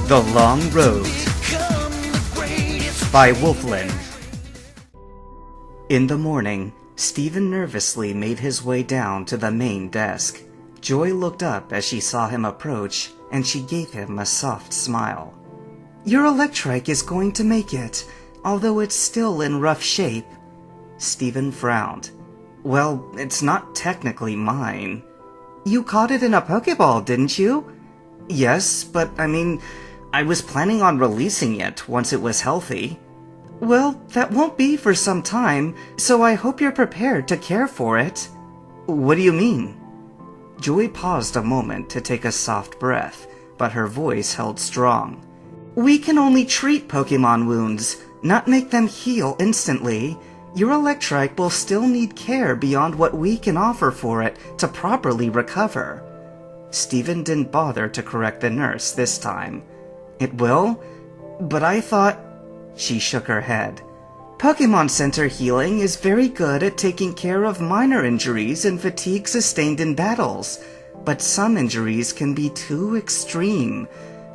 The Long Road by Wolfland. In the morning, Stephen nervously made his way down to the main desk. Joy looked up as she saw him approach, and she gave him a soft smile. "Your electric is going to make it, although it's still in rough shape." Stephen frowned. "Well, it's not technically mine." "You caught it in a Pokeball, didn't you?" "Yes, but I was planning on releasing it once it was healthy." "Well, that won't be for some time, so I hope you're prepared to care for it." "What do you mean?" Joy paused a moment to take a soft breath, but her voice held strong. "We can only treat Pokemon wounds, not make them heal instantly. Your Electrike will still need care beyond what we can offer for it to properly recover." Stephen didn't bother to correct the nurse this time. "It will? But I thought—" She shook her head. "Pokemon Center healing is very good at taking care of minor injuries and fatigue sustained in battles, but some injuries can be too extreme.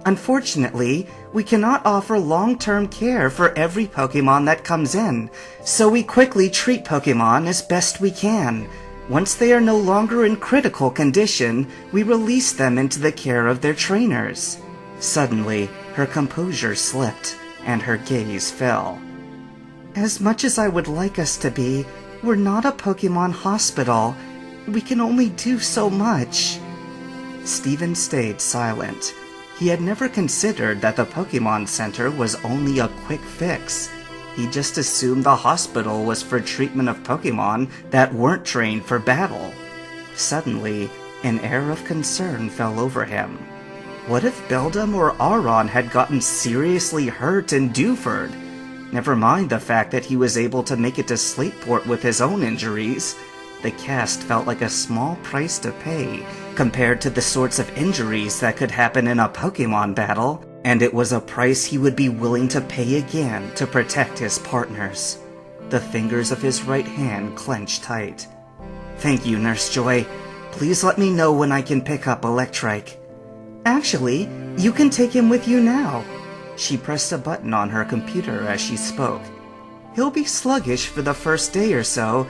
Unfortunately, we cannot offer long-term care for every Pokemon that comes in, so we quickly treat Pokemon as best we can. Once they are no longer in critical condition, we release them into the care of their trainers." Suddenly, her composure slipped, and her gaze fell. "As much as I would like us to be, we're not a Pokemon hospital. We can only do so much." Stephen stayed silent. He had never considered that the Pokemon Center was only a quick fix. He just assumed the hospital was for treatment of Pokemon that weren't trained for battle. Suddenly, an air of concern fell over him. What if Beldum or Aron had gotten seriously hurt in Dewford? Never mind the fact that he was able to make it to Slateport with his own injuries. The cast felt like a small price to pay compared to the sorts of injuries that could happen in a Pokemon battle, and it was a price he would be willing to pay again to protect his partners. The fingers of his right hand clenched tight. "Thank you, Nurse Joy. Please let me know when I can pick up Electrike." "Actually, you can take him with you now." She pressed a button on her computer as she spoke. "He'll be sluggish for the first day or so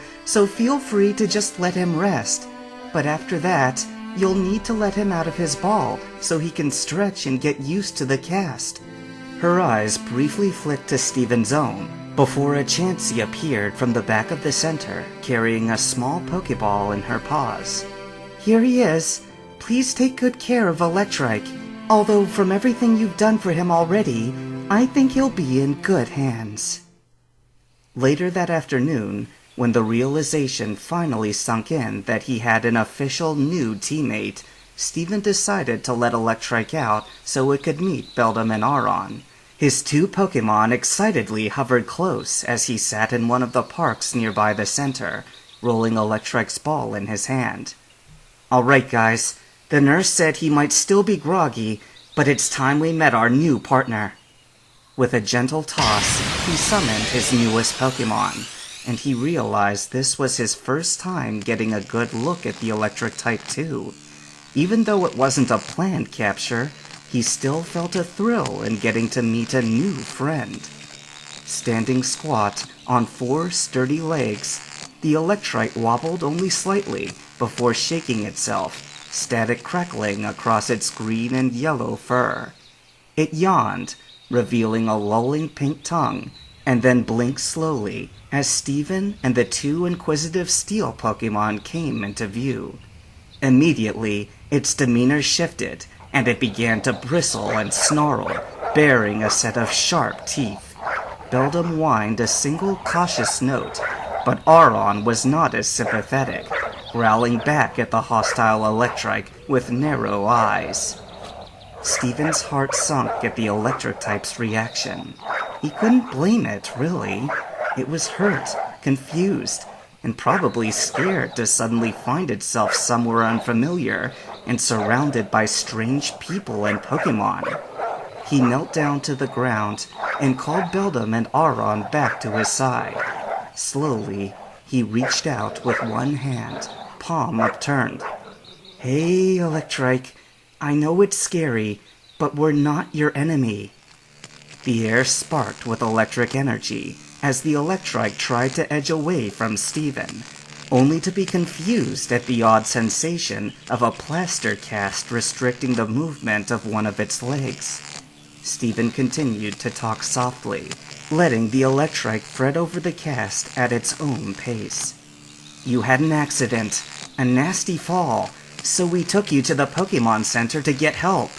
feel free to just let him rest. But after that, you'll need to let him out of his ball so he can stretch and get used to the cast." Her eyes briefly flicked to Stephen's own, before a Chansey appeared from the back of the center, carrying a small Pokeball in her paws. "Here he is. Please take good care of Electrike. Although from everything you've done for him already, I think he'll be in good hands." Later that afternoon, when the realization finally sunk in that he had an official new teammate, Stephen decided to let Electrike out so it could meet Beldum and Aron. His two Pokemon excitedly hovered close as he sat in one of the parks nearby the center, rolling Electrike's ball in his hand. "All right, guys. The nurse said he might still be groggy, but it's time we met our new partner." With a gentle toss, he summoned his newest Pokemon, and he realized this was his first time getting a good look at the electric type too. Even though it wasn't a planned capture, he still felt a thrill in getting to meet a new friend. Standing squat on 4 sturdy legs, the Electrike wobbled only slightly before shaking itself, static crackling across its green and yellow fur. It yawned, revealing a lolling pink tongue, and then blinked slowly as Stephen and the 2 inquisitive steel Pokemon came into view. Immediately, its demeanor shifted, and it began to bristle and snarl, bearing a set of sharp teeth. Beldum whined a single cautious note, but Aron was not as sympathetic, growling back at the hostile Electrike with narrow eyes. Stephen's heart sunk at the electric type's reaction. He couldn't blame it, really. It was hurt, confused, and probably scared to suddenly find itself somewhere unfamiliar and surrounded by strange people and Pokemon. He knelt down to the ground and called Beldum and Aron back to his side. Slowly, he reached out with one hand, palm upturned. "Hey, Electrike, I know it's scary, but we're not your enemy." The air sparked with electric energy as the Electrike tried to edge away from Steven, only to be confused at the odd sensation of a plaster cast restricting the movement of one of its legs. Steven continued to talk softly, letting the Electrike fret over the cast at its own pace. "You had an accident, a nasty fall, so we took you to the Pokemon Center to get help."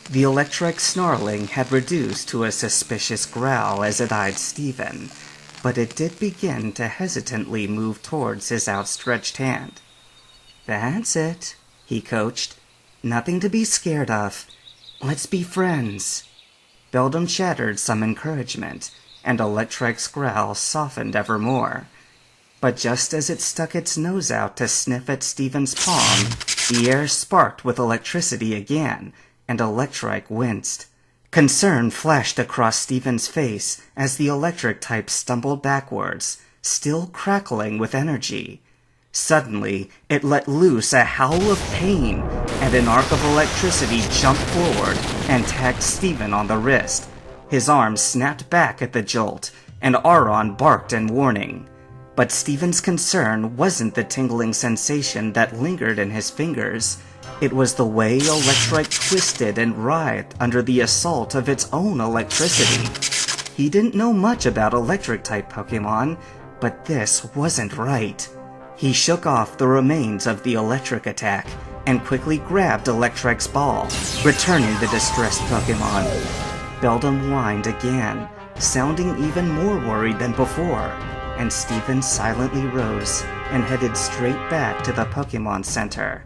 The Electrike's snarling had reduced to a suspicious growl as it eyed Steven, but it did begin to hesitantly move towards his outstretched hand. "That's it," he coached. "Nothing to be scared of. Let's be friends." Beldum chattered some encouragement, and Electrike's growl softened ever more. But just as it stuck its nose out to sniff at Steven's palm, the air sparked with electricity again, and Electrike winced. Concern flashed across Steven's face as the electric type stumbled backwards, still crackling with energy. Suddenly, it let loose a howl of pain, and an arc of electricity jumped forward and tagged Steven on the wrist. His arm snapped back at the jolt, and Auron barked in warning. But Steven's concern wasn't the tingling sensation that lingered in his fingers. It was the way Electrike twisted and writhed under the assault of its own electricity. He didn't know much about electric-type Pokemon, but this wasn't right. He shook off the remains of the electric attack and quickly grabbed Electrike's ball, returning the distressed Pokemon. Beldum whined again, sounding even more worried than before, and Steven silently rose and headed straight back to the Pokemon Center.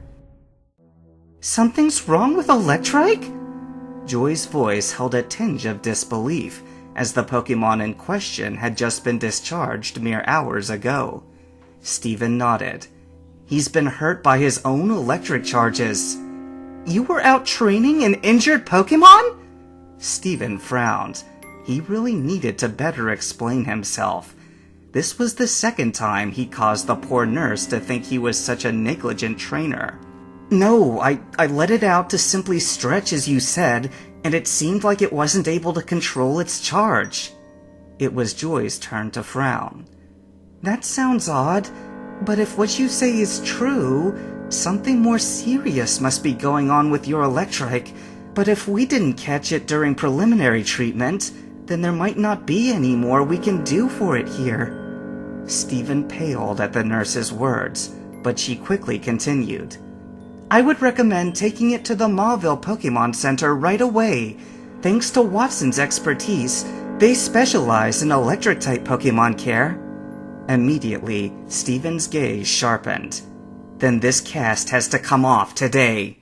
"Something's wrong with Electrike?" Joy's voice held a tinge of disbelief, as the Pokemon in question had just been discharged mere hours ago. Steven nodded. "He's been hurt by his own electric charges." "You were out training an injured Pokemon?" Steven frowned. He really needed to better explain himself. This was the second time he caused the poor nurse to think he was such a negligent trainer. "No, I let it out to simply stretch as you said, and it seemed like it wasn't able to control its charge." It was Joy's turn to frown. "That sounds odd, but if what you say is true, something more serious must be going on with your Electrike. But if we didn't catch it during preliminary treatment, then there might not be any more we can do for it here." Steven paled at the nurse's words, but she quickly continued. "I would recommend taking it to the Mauville Pokemon Center right away. Thanks to Watson's expertise, they specialize in electric-type Pokemon care." Immediately, Steven's gaze sharpened. "Then this cast has to come off today."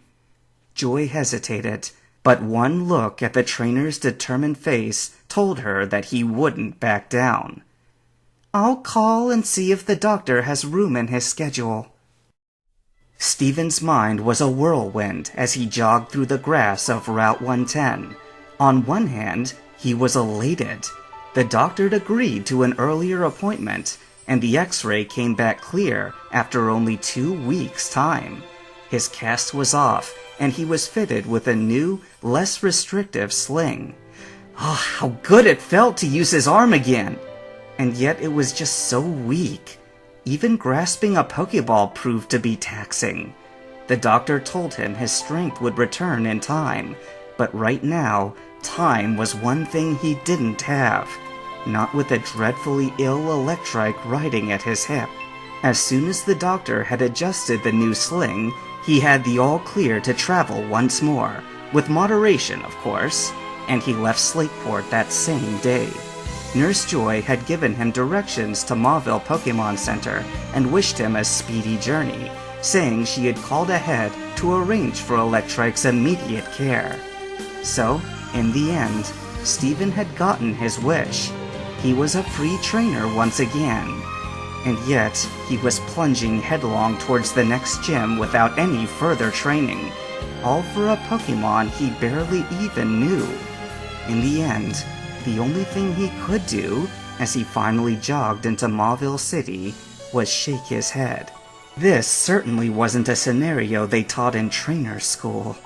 Joy hesitated, but one look at the trainer's determined face told her that he wouldn't back down. "I'll call and see if the doctor has room in his schedule." Steven's mind was a whirlwind as he jogged through the grass of Route 110. On one hand, he was elated. The doctor had agreed to an earlier appointment, and the X-ray came back clear after only 2 weeks' time. His cast was off, and he was fitted with a new, less restrictive sling. Oh, how good it felt to use his arm again! And yet it was just so weak. Even grasping a Pokeball proved to be taxing. The doctor told him his strength would return in time, but right now, time was one thing he didn't have. Not with a dreadfully ill Electrike riding at his hip. As soon as the doctor had adjusted the new sling, he had the all-clear to travel once more, with moderation, of course, and he left Slateport that same day. Nurse Joy had given him directions to Mauville Pokemon Center and wished him a speedy journey, saying she had called ahead to arrange for Electrike's immediate care. So, in the end, Steven had gotten his wish. He was a free trainer once again. And yet, he was plunging headlong towards the next gym without any further training, all for a Pokemon he barely even knew. In the end, the only thing he could do, as he finally jogged into Mauville City, was shake his head. This certainly wasn't a scenario they taught in trainer school.